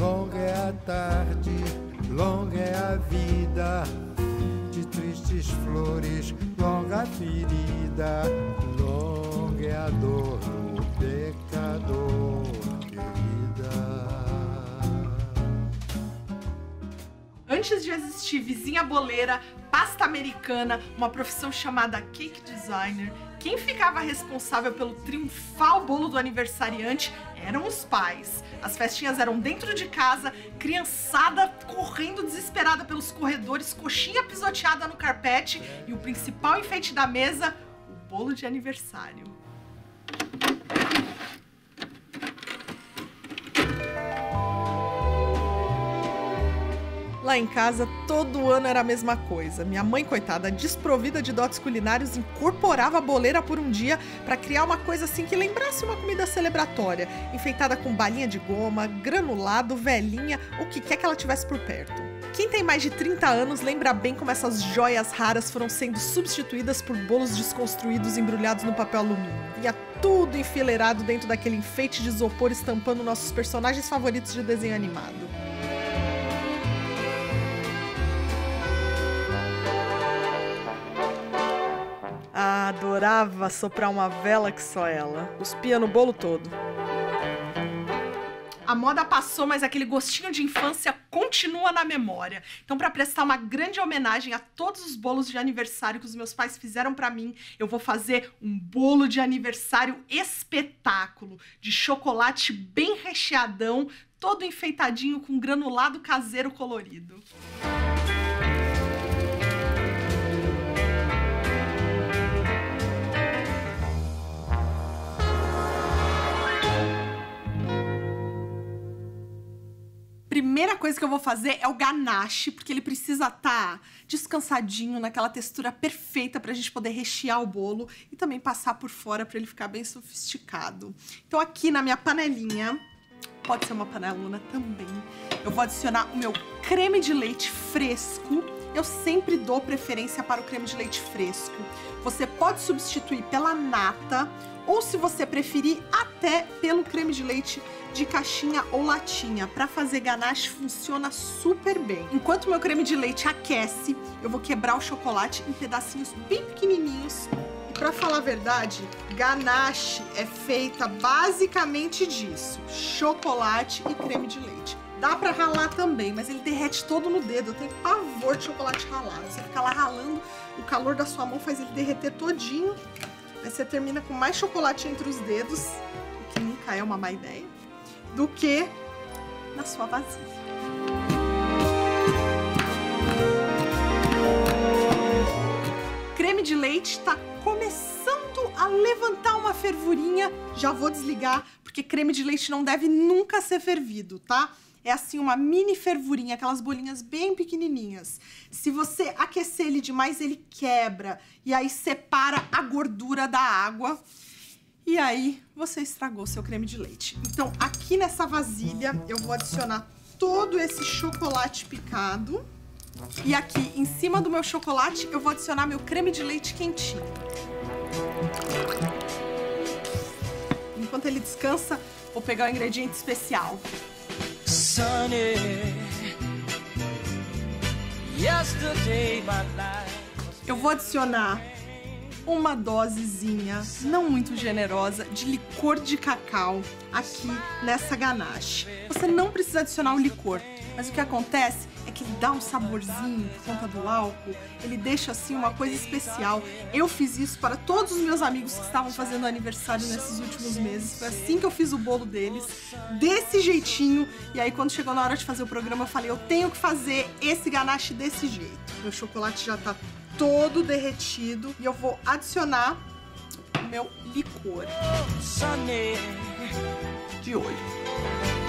longa é a tarde, longa é a vida, de tristes flores, longa a ferida, longa é a dor do pecador, querida. Antes de existir vizinha boleira, pasta americana, uma profissão chamada cake designer, quem ficava responsável pelo triunfal bolo do aniversariante eram os pais. As festinhas eram dentro de casa, criançada correndo desesperada pelos corredores, coxinha pisoteada no carpete e o principal enfeite da mesa, o bolo de aniversário. Lá em casa, todo ano era a mesma coisa. Minha mãe, coitada, desprovida de dotes culinários, incorporava a boleira por um dia para criar uma coisa assim que lembrasse uma comida celebratória, enfeitada com balinha de goma, granulado, velhinha, o que quer que ela tivesse por perto. Quem tem mais de 30 anos lembra bem como essas joias raras foram sendo substituídas por bolos desconstruídos embrulhados no papel alumínio. Vinha tudo enfileirado dentro daquele enfeite de isopor estampando nossos personagens favoritos de desenho animado. Adorava soprar uma vela que só ela. Cuspia no bolo todo. A moda passou, mas aquele gostinho de infância continua na memória. Então, para prestar uma grande homenagem a todos os bolos de aniversário que os meus pais fizeram para mim, eu vou fazer um bolo de aniversário espetáculo, de chocolate bem recheadão, todo enfeitadinho com granulado caseiro colorido. Primeira coisa que eu vou fazer é o ganache, porque ele precisa estar descansadinho, naquela textura perfeita pra gente poder rechear o bolo e também passar por fora pra ele ficar bem sofisticado. Então aqui na minha panelinha, pode ser uma panelona também, eu vou adicionar o meu creme de leite fresco. Eu sempre dou preferência para o creme de leite fresco. Você pode substituir pela nata ou, se você preferir, até pelo creme de leite de caixinha ou latinha. Para fazer ganache funciona super bem. Enquanto o meu creme de leite aquece, eu vou quebrar o chocolate em pedacinhos bem pequenininhos. E para falar a verdade, ganache é feita basicamente disso: chocolate e creme de leite. Dá pra ralar também, mas ele derrete todo no dedo. Eu tenho pavor de chocolate ralado. Você fica lá ralando, o calor da sua mão faz ele derreter todinho. Aí você termina com mais chocolate entre os dedos, o que nunca é uma má ideia, do que na sua vasilha. Creme de leite tá começando a levantar uma fervurinha. Já vou desligar, porque creme de leite não deve nunca ser fervido, tá? É assim uma mini fervurinha, aquelas bolinhas bem pequenininhas. Se você aquecer ele demais, ele quebra e aí separa a gordura da água. E aí você estragou seu creme de leite. Então aqui nessa vasilha eu vou adicionar todo esse chocolate picado. E aqui em cima do meu chocolate eu vou adicionar meu creme de leite quentinho. Enquanto ele descansa, vou pegar o ingrediente especial. Eu vou adicionar uma dosezinha, não muito generosa, de licor de cacau aqui nessa ganache. Você não precisa adicionar o licor, mas o que acontece é que ele dá um saborzinho por conta do álcool, ele deixa assim uma coisa especial. Eu fiz isso para todos os meus amigos que estavam fazendo aniversário nesses últimos meses. Foi assim que eu fiz o bolo deles, desse jeitinho. E aí quando chegou na hora de fazer o programa eu falei, eu tenho que fazer esse ganache desse jeito. Meu chocolate já tá todo derretido e eu vou adicionar o meu licor de olho.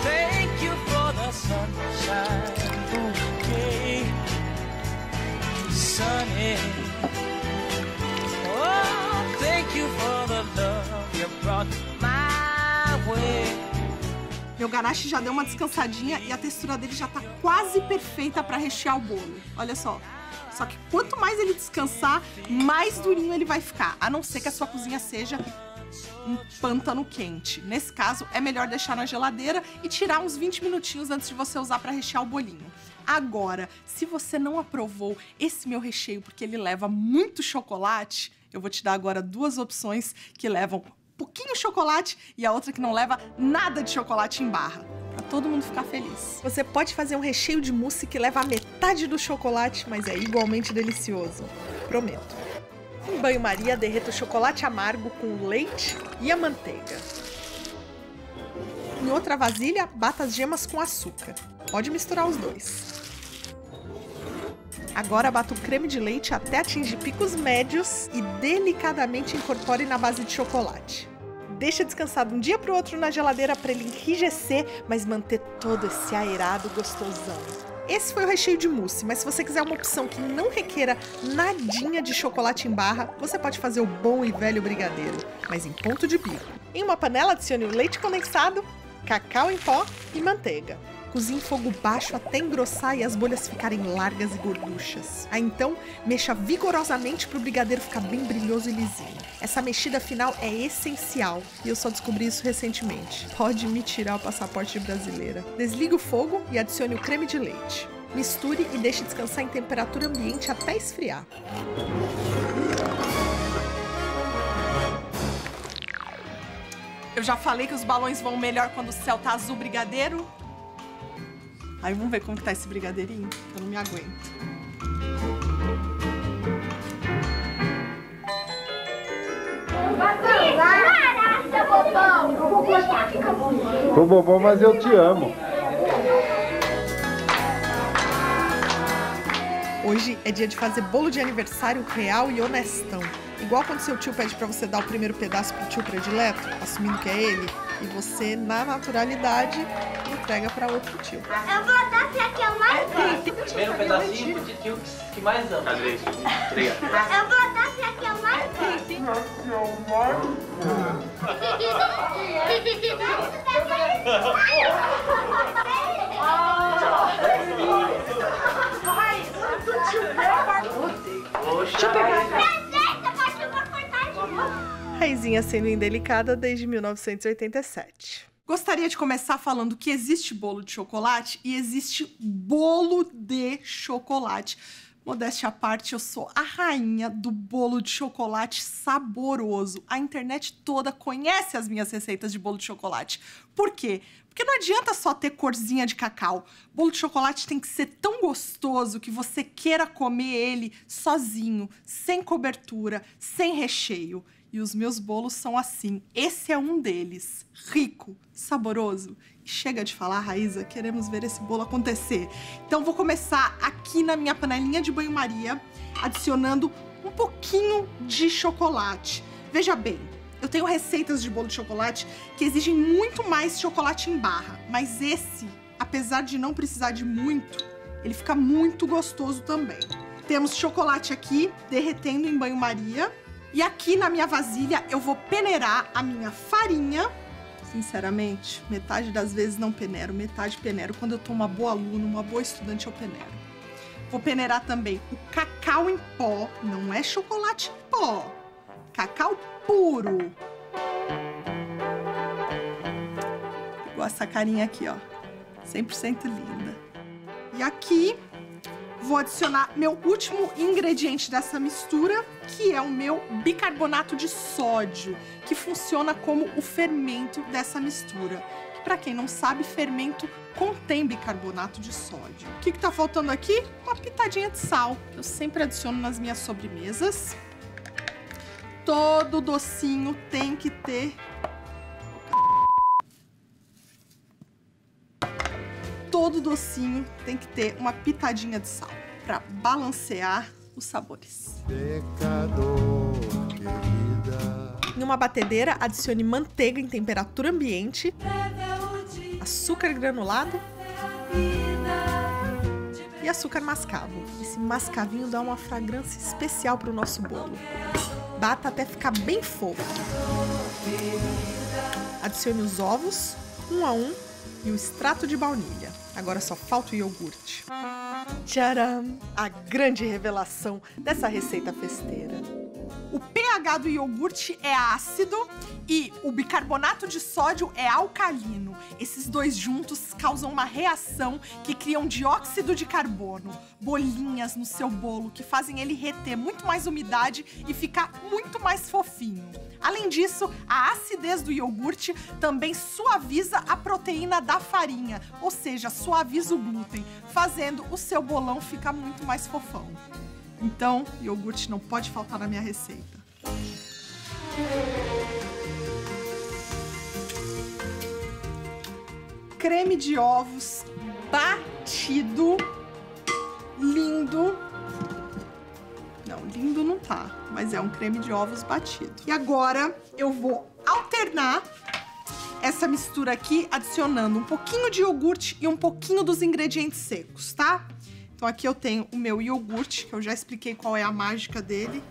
Thank you for the sunshine. Okay. Sunny. Oh, thank you for the love you brought my way. Meu ganache já deu uma descansadinha e a textura dele já tá quase perfeita para rechear o bolo. Olha só. Só que quanto mais ele descansar, mais durinho ele vai ficar. A não ser que a sua cozinha seja um pântano quente. Nesse caso, é melhor deixar na geladeira e tirar uns 20 minutinhos antes de você usar para rechear o bolinho. Agora, se você não aprovou esse meu recheio porque ele leva muito chocolate, eu vou te dar agora duas opções que levam pouquinho chocolate e a outra que não leva nada de chocolate em barra. Pra todo mundo ficar feliz. Você pode fazer um recheio de mousse que leva a metade do chocolate, mas é igualmente delicioso. Prometo. Em banho-maria, derreta o chocolate amargo com o leite e a manteiga. Em outra vasilha, bata as gemas com açúcar. Pode misturar os dois. Agora bata o creme de leite até atingir picos médios e delicadamente incorpore na base de chocolate. Deixa descansar de um dia para o outro na geladeira para ele enrijecer, mas manter todo esse aerado gostosão. Esse foi o recheio de mousse, mas se você quiser uma opção que não requeira nadinha de chocolate em barra, você pode fazer o bom e velho brigadeiro, mas em ponto de pico. Em uma panela, adicione o leite condensado, cacau em pó e manteiga. Cozinhe em fogo baixo até engrossar e as bolhas ficarem largas e gorduchas. Aí então, mexa vigorosamente para o brigadeiro ficar bem brilhoso e lisinho. Essa mexida final é essencial e eu só descobri isso recentemente. Pode me tirar o passaporte de brasileira. Desligue o fogo e adicione o creme de leite. Misture e deixe descansar em temperatura ambiente até esfriar. Eu já falei que os balões vão melhor quando o céu tá azul brigadeiro. Aí vamos ver como que tá esse brigadeirinho, eu não me aguento. Caraca, bobão! Eu vou gostar, fica bom. Tô bobão, mas eu te amo. Hoje é dia de fazer bolo de aniversário real e honestão. Igual quando seu tio pede pra você dar o primeiro pedaço pro tio predileto, assumindo que é ele, e você, na naturalidade, entrega pra outro tio. Eu vou dar pra que eu mais gosto. Primeiro pedacinho pro tio que mais ama. Obrigado. Eu vou dar pra que eu mais Raizinha sendo indelicada desde 1987. Gostaria de começar falando que existe bolo de chocolate e existe bolo de chocolate. Modéstia à parte, eu sou a rainha do bolo de chocolate saboroso. A internet toda conhece as minhas receitas de bolo de chocolate. Por quê? Porque não adianta só ter corzinha de cacau. Bolo de chocolate tem que ser tão gostoso que você queira comer ele sozinho, sem cobertura, sem recheio. E os meus bolos são assim. Esse é um deles. Rico, saboroso. E chega de falar, Raíza, queremos ver esse bolo acontecer. Então vou começar aqui na minha panelinha de banho-maria, adicionando um pouquinho de chocolate. Veja bem, eu tenho receitas de bolo de chocolate que exigem muito mais chocolate em barra. Mas esse, apesar de não precisar de muito, ele fica muito gostoso também. Temos chocolate aqui, derretendo em banho-maria. E aqui na minha vasilha eu vou peneirar a minha farinha. Sinceramente, metade das vezes não peneiro, metade peneiro. Quando eu tô uma boa aluna, uma boa estudante, eu peneiro. Vou peneirar também o cacau em pó, não é chocolate em pó. Cacau puro. Igual essa carinha aqui, ó. 100% linda. E aqui vou adicionar meu último ingrediente dessa mistura, que é o meu bicarbonato de sódio, que funciona como o fermento dessa mistura. Que, pra quem não sabe, fermento contém bicarbonato de sódio. O que tá faltando aqui? Uma pitadinha de sal, que eu sempre adiciono nas minhas sobremesas. Todo docinho tem que ter... Todo docinho tem que ter uma pitadinha de sal para balancear os sabores. Pecador, querida. Em uma batedeira, adicione manteiga em temperatura ambiente, açúcar granulado e açúcar mascavo. Esse mascavinho dá uma fragrância especial para o nosso bolo. Bata até ficar bem fofo. Adicione os ovos, um a um, e o extrato de baunilha. Agora só falta o iogurte. Tcharam! A grande revelação dessa receita festeira. O pH do iogurte é ácido E o bicarbonato de sódio é alcalino. Esses dois juntos causam uma reação que cria um dióxido de carbono, bolinhas no seu bolo que fazem ele reter muito mais umidade e ficar muito mais fofinho. Além disso, a acidez do iogurte também suaviza a proteína da farinha, ou seja, suaviza o glúten, fazendo o seu bolão ficar muito mais fofão. Então, iogurte não pode faltar na minha receita. Creme de ovos batido, lindo. Não, lindo não tá, mas é um creme de ovos batido. E agora eu vou alternar essa mistura aqui, adicionando um pouquinho de iogurte e um pouquinho dos ingredientes secos, tá? Então aqui eu tenho o meu iogurte, que eu já expliquei qual é a mágica dele.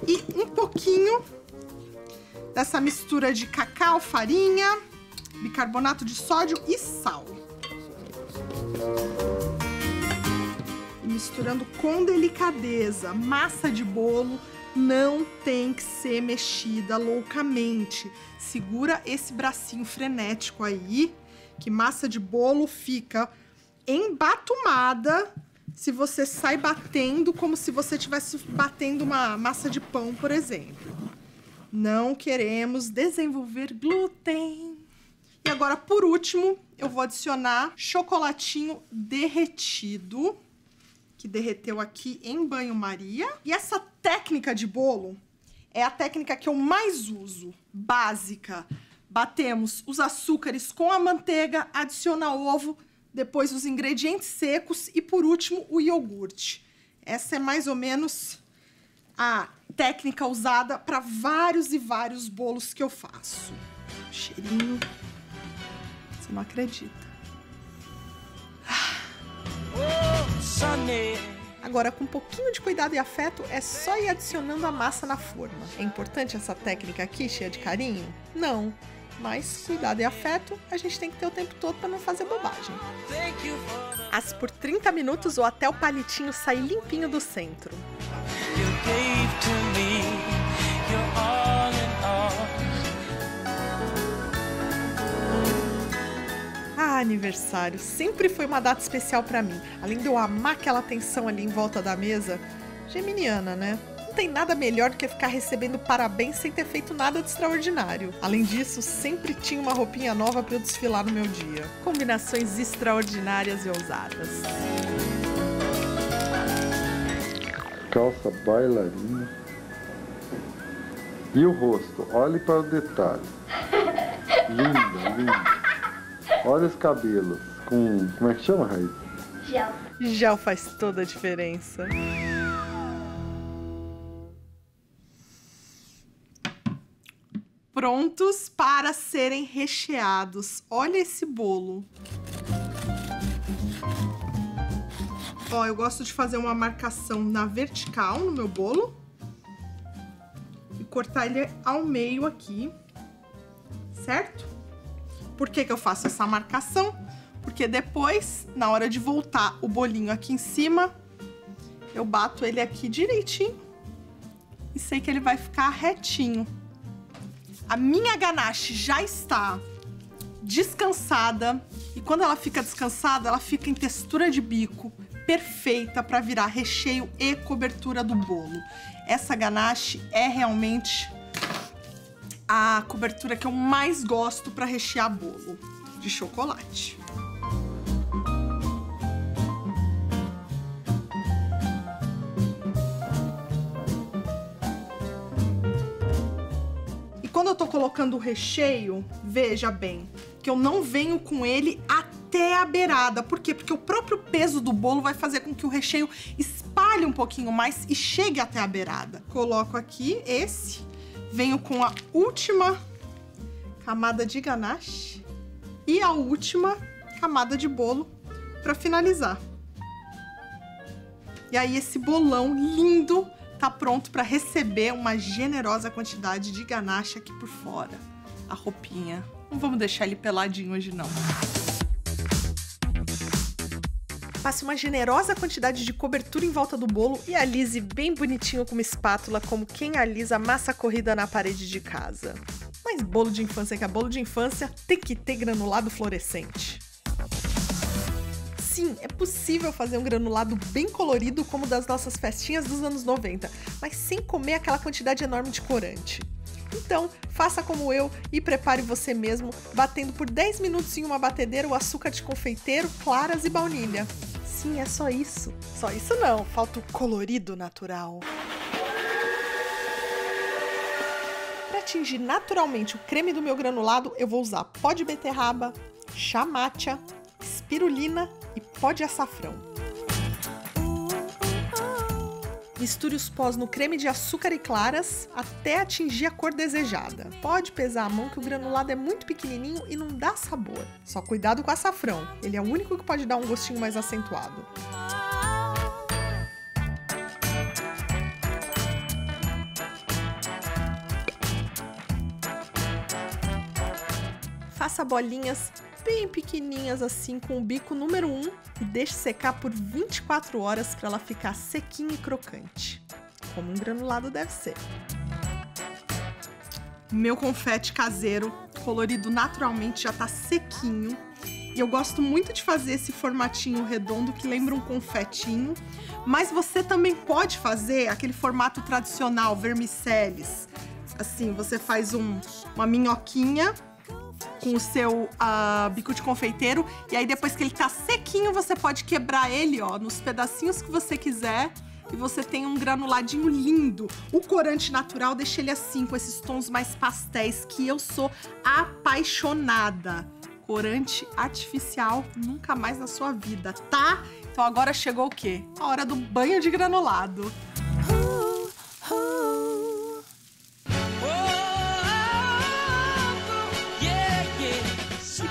E um pouquinho dessa mistura de cacau, farinha, bicarbonato de sódio e sal. E misturando com delicadeza. Massa de bolo não tem que ser mexida loucamente. Segura esse bracinho frenético aí, que massa de bolo fica embatumada se você sai batendo como se você estivesse batendo uma massa de pão, por exemplo. Não queremos desenvolver glúten. E agora, por último, eu vou adicionar chocolatinho derretido, que derreteu aqui em banho-maria. E essa técnica de bolo é a técnica que eu mais uso, básica. Batemos os açúcares com a manteiga, adiciona ovo, depois os ingredientes secos e, por último, o iogurte. Essa é mais ou menos a técnica usada para vários e vários bolos que eu faço. Cheirinho, você não acredita. Agora, com um pouquinho de cuidado e afeto, é só ir adicionando a massa na forma. É importante essa técnica aqui, cheia de carinho? Não. Mas cuidado e afeto, a gente tem que ter o tempo todo para não fazer bobagem. Asse por 30 minutos ou até o palitinho sair limpinho do centro. Ah, aniversário sempre foi uma data especial para mim. Além de eu amar aquela atenção ali em volta da mesa, geminiana, né? Não tem nada melhor do que ficar recebendo parabéns sem ter feito nada de extraordinário. Além disso, sempre tinha uma roupinha nova para eu desfilar no meu dia. Combinações extraordinárias e ousadas. Calça bailarina. E o rosto, olhe para o detalhe. Linda, linda. Olha os cabelos com... Como é que chama, Raíssa? Gel. Gel faz toda a diferença. Prontos para serem recheados. Olha esse bolo. Ó, eu gosto de fazer uma marcação na vertical no meu bolo e cortar ele ao meio aqui, certo? Por que que eu faço essa marcação? Porque depois, na hora de voltar o bolinho aqui em cima, eu bato ele aqui direitinho e sei que ele vai ficar retinho. A minha ganache já está descansada e quando ela fica descansada, ela fica em textura de bico, perfeita para virar recheio e cobertura do bolo. Essa ganache é realmente a cobertura que eu mais gosto para rechear bolo de chocolate. E quando eu tô colocando o recheio, veja bem, que eu não venho com ele até a beirada. Por quê? Porque o próprio peso do bolo vai fazer com que o recheio espalhe um pouquinho mais e chegue até a beirada. Coloco aqui esse, venho com a última camada de ganache e a última camada de bolo para finalizar. E aí esse bolão lindo tá pronto para receber uma generosa quantidade de ganache aqui por fora. A roupinha. Não vamos deixar ele peladinho hoje, não. Passe uma generosa quantidade de cobertura em volta do bolo e alise bem bonitinho com uma espátula, como quem alisa massa corrida na parede de casa. Mas bolo de infância que é bolo de infância, tem que ter granulado fluorescente. Sim, é possível fazer um granulado bem colorido como das nossas festinhas dos anos 90, mas sem comer aquela quantidade enorme de corante. Então, faça como eu e prepare você mesmo, batendo por 10 minutos em uma batedeira o açúcar de confeiteiro, claras e baunilha. Sim, é só isso. Só isso não, falta o colorido natural. Para atingir naturalmente o creme do meu granulado, eu vou usar pó de beterraba, chá matcha, espirulina e pó de açafrão. Misture os pós no creme de açúcar e claras até atingir a cor desejada. Pode pesar a mão que o granulado é muito pequenininho e não dá sabor. Só cuidado com o açafrão, ele é o único que pode dar um gostinho mais acentuado. Faça bolinhas bem pequenininhas assim com o bico número 1 e deixe secar por 24 horas para ela ficar sequinha e crocante, como um granulado deve ser. Meu confete caseiro, colorido naturalmente, já tá sequinho. E eu gosto muito de fazer esse formatinho redondo que lembra um confetinho. Mas você também pode fazer aquele formato tradicional, vermiceles. Assim, você faz uma minhoquinha com o seu bico de confeiteiro, e aí depois que ele tá sequinho, você pode quebrar ele, ó, nos pedacinhos que você quiser, e você tem um granuladinho lindo. O corante natural deixa ele assim, com esses tons mais pastéis, que eu sou apaixonada. Corante artificial, nunca mais na sua vida, tá? Então agora chegou o quê? A hora do banho de granulado.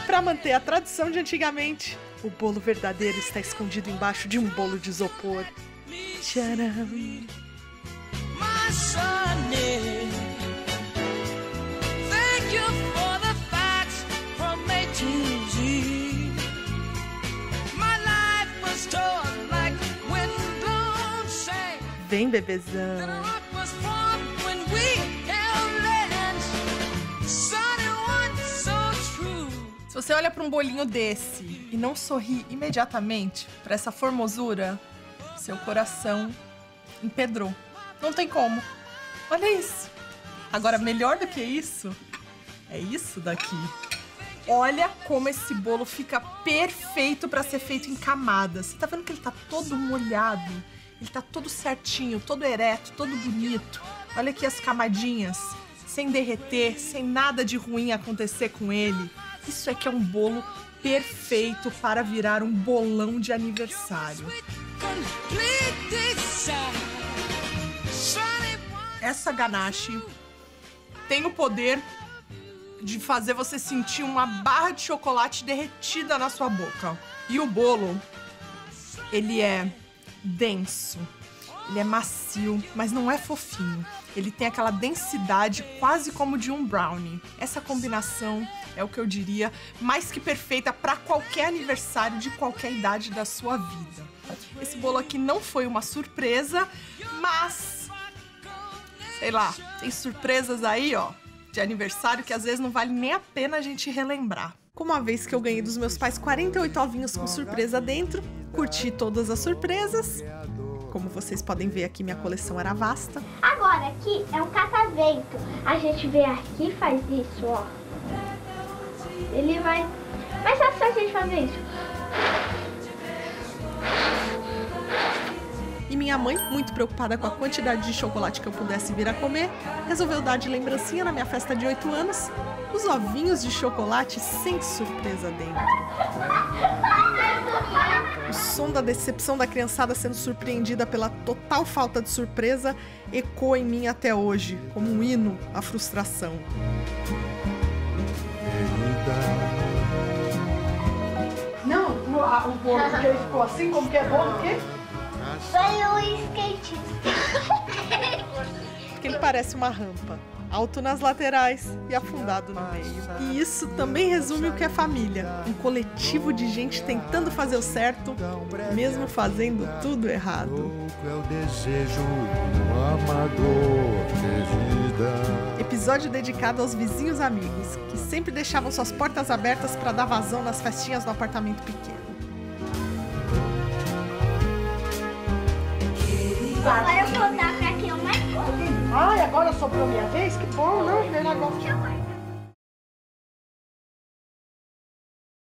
Para manter a tradição de antigamente, o bolo verdadeiro está escondido embaixo de um bolo de isopor. Tcharam! Vem, bebezão! Se você olha para um bolinho desse e não sorri imediatamente para essa formosura, seu coração empedrou. Não tem como. Olha isso. Agora, melhor do que isso, é isso daqui. Olha como esse bolo fica perfeito para ser feito em camadas. Você tá vendo que ele tá todo molhado? Ele tá todo certinho, todo ereto, todo bonito. Olha aqui as camadinhas, sem derreter, sem nada de ruim acontecer com ele. Isso é que é um bolo perfeito para virar um bolão de aniversário. Essa ganache tem o poder de fazer você sentir uma barra de chocolate derretida na sua boca. E o bolo, ele é denso, ele é macio, mas não é fofinho. Ele tem aquela densidade quase como de um brownie. Essa combinação é o que eu diria mais que perfeita para qualquer aniversário de qualquer idade da sua vida. Esse bolo aqui não foi uma surpresa, mas, sei lá, tem surpresas aí, ó, de aniversário que às vezes não vale nem a pena a gente relembrar. Como a vez que eu ganhei dos meus pais 48 ovinhos com surpresa dentro, curti todas as surpresas. Como vocês podem ver aqui, minha coleção era vasta. Agora aqui é um catavento. A gente vem aqui e faz isso, ó. Ele vai... Mas é só a gente fazer isso. E minha mãe, muito preocupada com a quantidade de chocolate que eu pudesse vir a comer, resolveu dar de lembrancinha na minha festa de 8 anos os ovinhos de chocolate sem surpresa dentro. O som da decepção da criançada sendo surpreendida pela total falta de surpresa ecoa em mim até hoje, como um hino à frustração. Não, o bolo que ele ficou assim, como que é bolo, o quê? Foi o skatista. Porque ele parece uma rampa. alto nas laterais e afundado no meio. E isso também resume o que é família. Um coletivo de gente tentando fazer o certo, mesmo fazendo tudo errado. É o desejo do amador de vida. Episódio dedicado aos vizinhos amigos, que sempre deixavam suas portas abertas para dar vazão nas festinhas do apartamento pequeno. Agora eu vou dar pra quem eu mais gosto. Ai, agora sobrou minha vez? Que bom, né? Meu negócio.